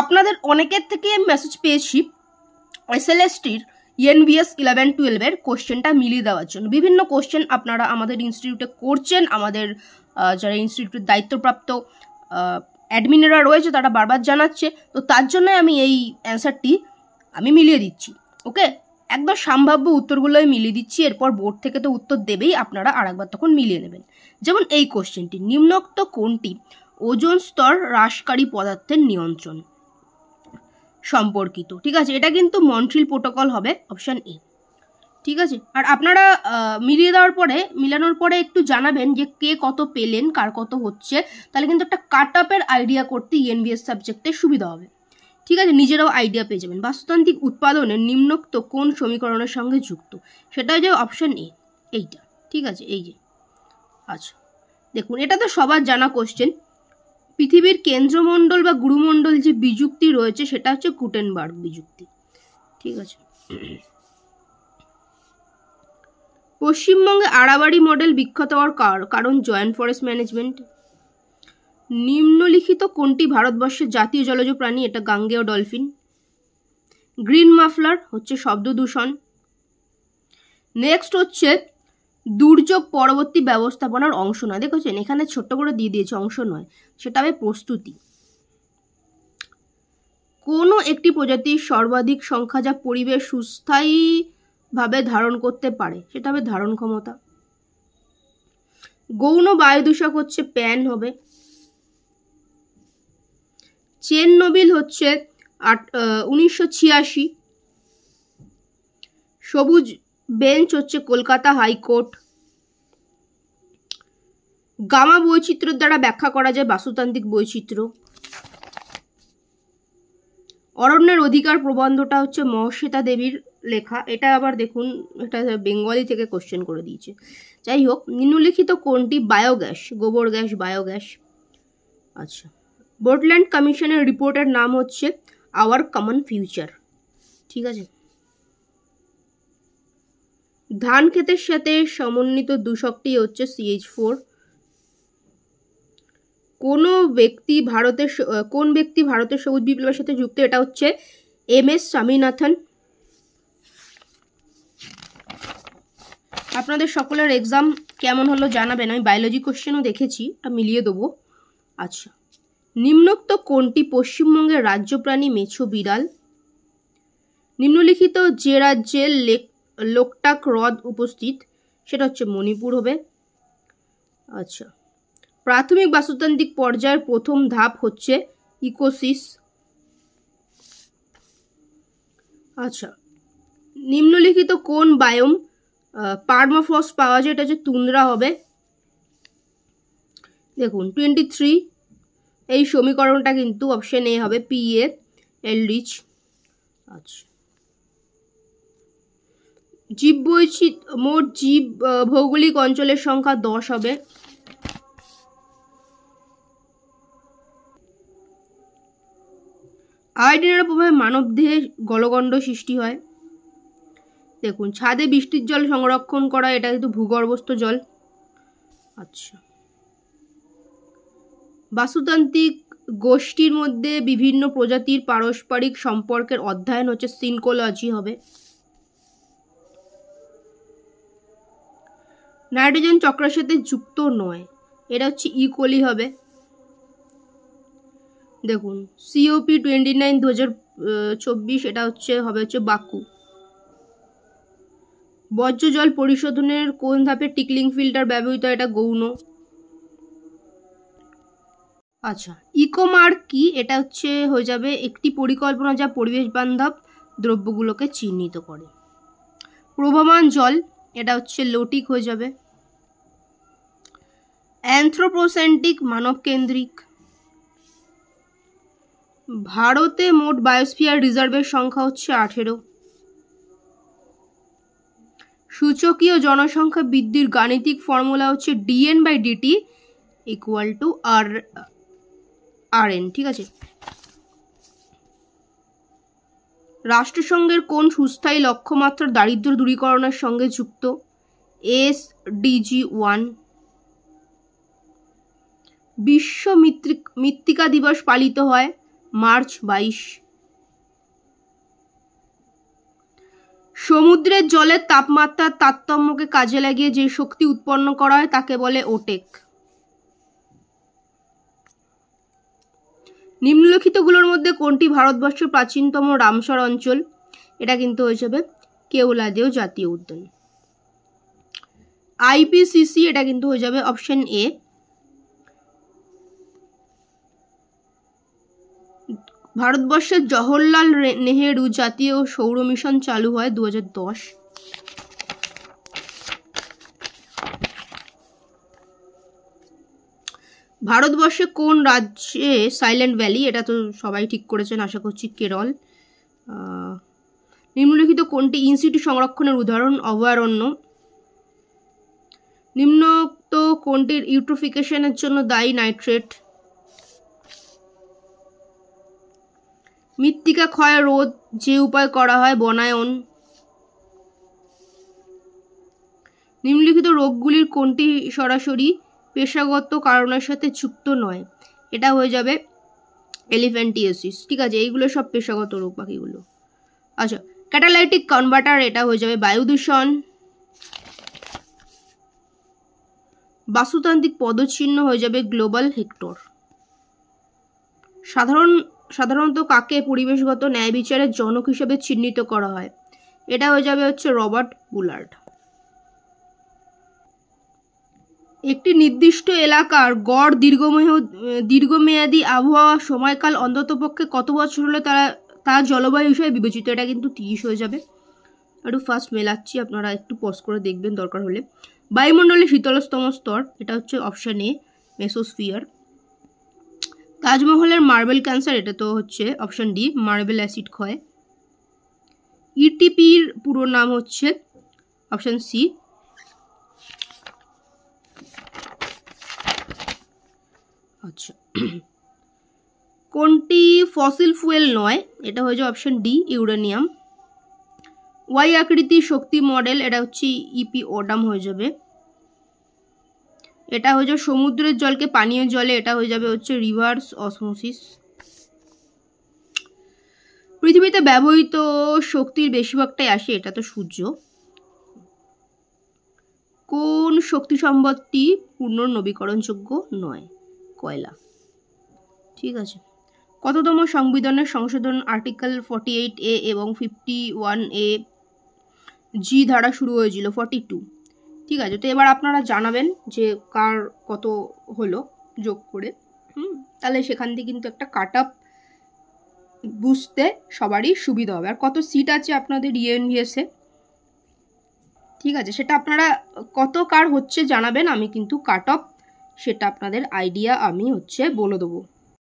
আপনাদের অনেকের থেকে আমি মেসেজ পেয়েছি SLSTর ENVS 11-12 কোশ্চেনটা মিলিয়ে দেওয়ার জন্য। বিভিন্ন কোশ্চেন আপনারা আমাদের ইনস্টিটিউটে করছেন, আমাদের যারা ইনস্টিটিউটের দায়িত্বপ্রাপ্ত অ্যাডমিনেরা রয়েছে তারা বারবার জানাচ্ছে, তো তার জন্য আমি এই অ্যান্সারটি আমি মিলিয়ে দিচ্ছি। ওকে, একদম সম্ভাব্য উত্তরগুলোই মিলিয়ে দিচ্ছি, এরপর বোর্ড থেকে তো উত্তর দেবেই, আপনারা আরেকবার তখন মিলিয়ে নেবেন। যেমন এই কোশ্চেনটি, নিম্নোক্ত কোনটি ওজোন স্তর হ্রাসকারী পদার্থের নিয়ন্ত্রণ সম্পর্কিত? ঠিক আছে, এটা কিন্তু মন্ট্রিল প্রোটোকল হবে, অপশান এ। ঠিক আছে, আর আপনারা মিলানোর পরে একটু জানাবেন যে কে কত পেলেন, কার কত হচ্ছে, তাহলে কিন্তু একটা কাট আপের আইডিয়া করতে ENVS সাবজেক্টে সুবিধা হবে। ঠিক আছে, নিজেরাও আইডিয়া পেয়ে যাবেন। বাস্তুতান্ত্রিক উৎপাদনের নিম্নোক্ত কোন সমীকরণের সঙ্গে যুক্ত? সেটা যে অপশান এ, এইটা। ঠিক আছে, এই যে। আচ্ছা দেখুন, এটা তো সবার জানা কোশ্চেন। পৃথিবীর কেন্দ্রমণ্ডল বা গুরুমণ্ডল যে বিযুক্তি রয়েছে সেটা হচ্ছে গুটেনবার্গ বিযুক্তি। ঠিক আছে, পশ্চিমবঙ্গে আড়াবাড়ি মডেল বিখ্যাত হওয়ার কারণ জয়েন্ট ফরেস্ট ম্যানেজমেন্ট। নিম্নলিখিত কোনটি ভারতবর্ষের জাতীয় জলজ প্রাণী? এটা গাঙ্গেয় ডলফিন। গ্রিন মাফলার হচ্ছে শব্দ দূষণ। নেক্সট হচ্ছে দুর্যোগ পরবর্তী ব্যবস্থাপনার অংশ নয়। দেখেছেন এখানে ছোট্ট করে দিয়ে দিয়েছে, অংশ নয়, সেটা হবে প্রস্তুতি। কোনো একটি প্রজাতির সর্বাধিক সংখ্যা যা পরিবেশ সুস্থায়ীভাবে ধারণ করতে পারে, সেটা হবে ধারণ ক্ষমতা। গৌণ বায়ু দূষক হচ্ছে প্যান হবে। চেরনোবিল হচ্ছে 1986। সবুজ বেঞ্চ হচ্ছে কলকাতা হাইকোর্ট। গামা বৈচিত্র্যের দ্বারা ব্যাখ্যা করা যায় বাস্তুতান্ত্রিক বৈচিত্র্য। অরণ্যের অধিকার প্রবন্ধটা হচ্ছে মহশ্বেতা দেবীর লেখা। এটা আবার দেখুন, এটা বেঙ্গলি থেকে কোশ্চেন করে দিয়েছে। যাই হোক, নিম্নলিখিত কোনটি বায়োগ্যাস, গোবর গ্যাস, বায়োগ্যাস? আচ্ছা, বোর্ডল্যান্ড কমিশনের রিপোর্টের নাম হচ্ছে আওয়ার কমন ফিউচার। ঠিক আছে, ধান ক্ষেতের সাথে সমন্বিত দূষকটি হচ্ছে CH4। কোন ব্যক্তি ভারতের সবুজ বিপ্লবের সাথে যুক্ত? এটা হচ্ছে MS স্বামীনাথন। আপনাদের সকলের এক্সাম কেমন হলো জানাবেন। আমি বায়োলজি কোশ্চেনও দেখেছি, এটা মিলিয়ে দেবো। আচ্ছা, নিম্নোক্ত কোনটি পশ্চিমবঙ্গের রাজ্য প্রাণী? মেছো বিড়াল। নিম্নলিখিত যে রাজ্যে লোকটাক হ্রদ উপস্থিত, সেটা হচ্ছে মণিপুর হবে। আচ্ছা, প্রাথমিক বাস্তুতান্ত্রিক পর্যায়ের প্রথম ধাপ হচ্ছে ইকোসিস। আচ্ছা, নিম্নলিখিত কোন বায়োম পার্মাফ্রস্ট পাওয়া যায়? এটা হচ্ছে তুন্দ্রা হবে। দেখুন 23, এই সমীকরণটা কিন্তু অপশন এ হবে, PA এলরিচ। আচ্ছা, মোট জীব ভৌগোলিক অঞ্চলের সংখ্যা 10 হবে। আয়োডিনের প্রভাবে মানব দেহে গলগণ্ড সৃষ্টি হয়। দেখুন, ছাদে বৃষ্টির জল সংরক্ষণ করা, এটা কিন্তু ভূগর্ভস্থ জল। আচ্ছা, বাস্তুতান্ত্রিক গোষ্ঠীর মধ্যে বিভিন্ন প্রজাতির পারস্পরিক সম্পর্কের অধ্যয়ন হচ্ছে সিনকোলজি হবে। নাইট্রোজেন চক্রের সাথে যুক্ত নয়, এটা হচ্ছে ইকোলি হবে। দেখুন COP29 2024, এটা হবে বাকু। বর্জ্য জল পরিশোধনের কোন ধাপে টিকলিং ফিল্টার ব্যবহৃত? এটা গৌণ। আচ্ছা, ইকোমার্ক কি? এটা হয়ে যাবে একটি পরিকল্পনা যা পরিবেশ বান্ধব দ্রব্যগুলোকে চিহ্নিত করে। প্রবাহমান জল, এটা লোটিক হয়ে যাবে। অ্যানথ্রোপোসেন্ট্রিক মানব কেন্দ্রিক। ভারতে মোট বায়োস্ফিয়ার রিজার্ভের সংখ্যা হচ্ছে 18। সূচকীয় জনসংখ্যা বৃদ্ধির গাণিতিক ফর্মুলা হচ্ছে dN/dt = RN। ঠিক আছে, রাষ্ট্রসংঘের কোন সুস্থায়ী লক্ষ্যমাত্রা দারিদ্র্য দূরীকরণের সঙ্গে যুক্ত? SDG 1। বিশ্ব মৃত্তিকা দিবস পালিত হয় মার্চ 22। সমুদ্রের জলের তাপমাত্রার তারতম্যকে কাজে লাগিয়ে যে শক্তি উৎপন্ন করা হয় তাকে বলে ওটেক। নিম্নলিখিতগুলোর মধ্যে কোনটি ভারতবর্ষের প্রাচীনতম রামসর অঞ্চল? এটা কিন্তু হয়ে যাবে কেওলাদেও জাতীয় উদ্যান। IPCC এটা কিন্তু হয়ে যাবে অপশন এ। ভারতবর্ষের জওহরলাল নেহেরু জাতীয় সৌর মিশন চালু হয় 2010। ভারতবর্ষে কোন রাজ্যে সাইলেন্ট ভ্যালি? এটা তো সবাই ঠিক করেছেন আশা করছি, কেরল। নিম্নলিখিত কোনটি ইনসিটু সংরক্ষণের উদাহরণ? অভয়ারণ্য। নিম্নোক্ত কোনটির ইউট্রোফিকেশনের জন্য দায়ী? নাইট্রেট। মৃত্তিকা ক্ষয় রোধ যে উপায় করা হয়? বনায়ন। নিম্নলিখিত রোগগুলির কোনটি সরাসরি পেশাগত কারণের সাথে যুক্ত নয়? এটা হয়ে যাবে এলিফ্যান্টিয়াসিস। ঠিক আছে, এইগুলো সব পেশাগত রোগ বাকিগুলো। আচ্ছা, ক্যাটালাইটিক কনভার্টার এটা হয়ে যাবে বায়ু দূষণ। বাস্তুতান্ত্রিক পদচিহ্ন হয়ে যাবে গ্লোবাল হেক্টর। সাধারণত কাকে পরিবেশগত ন্যায় বিচারের জনক হিসেবে চিহ্নিত করা হয়? এটা হয়ে যাবে হচ্ছে রবার্ট বুলার্ড। একটি নির্দিষ্ট এলাকার গড় দীর্ঘমেয়াদী আবহাওয়া সময়কাল অন্ততপক্ষে কত বছর হলে তা জলবায়ু হিসেবে বিবেচিত? এটা কিন্তু 30 হয়ে যাবে। একটু ফার্স্ট মেলাচ্ছি, আপনারা একটু পজ করে দেখবেন দরকার হলে। বায়ুমণ্ডলের শীতলতম স্তর এটা হচ্ছে অপশন এ, মেসোস্ফিয়ার। তাজমহলের মার্বেল ক্যান্সার এটা তো হচ্ছে অপশন ডি, মার্বেল অ্যাসিড ক্ষয়। ইটিপির পুরো নাম হচ্ছে অপশন সি। আচ্ছা, কোনটি ফসিল ফুয়েল নয়? এটা হয়ে যাবে অপশন ডি, ইউরেনিয়াম। ওয়াই আকৃতি শক্তি মডেল এটা হচ্ছে ইপি ওডাম হয়ে যাবে। এটা হয়ে যাবে সমুদ্রের জলকে পানীয় জলে, এটা হয়ে যাবে হচ্ছে রিভার্স অসমোসিস। পৃথিবীতে ব্যবহৃত শক্তির বেশিরভাগটাই আসে, এটা তো সূর্য। কোন শক্তি সম্পদটি পুনর্নবীকরণযোগ্য নয়? কয়লা। ঠিক আছে, কততম সংবিধানের সংশোধন আর্টিকেল 48A এবং 51A জি ধারা শুরু হয়েছিল? 42। ঠিক আছে, তো এবার আপনারা জানাবেন যে কার কত হলো যোগ করে। তাহলে সেখান থেকে কিন্তু একটা কাট আপ বুঝতে সবারই সুবিধা হবে। আর কত সিট আছে আপনাদের ইএনভিএসে, ঠিক আছে, সেটা আপনারা কত কার হচ্ছে জানাবেন, আমি কিন্তু কাট অফ সেটা আপনাদের আইডিয়া আমি হচ্ছে বলে দেবো।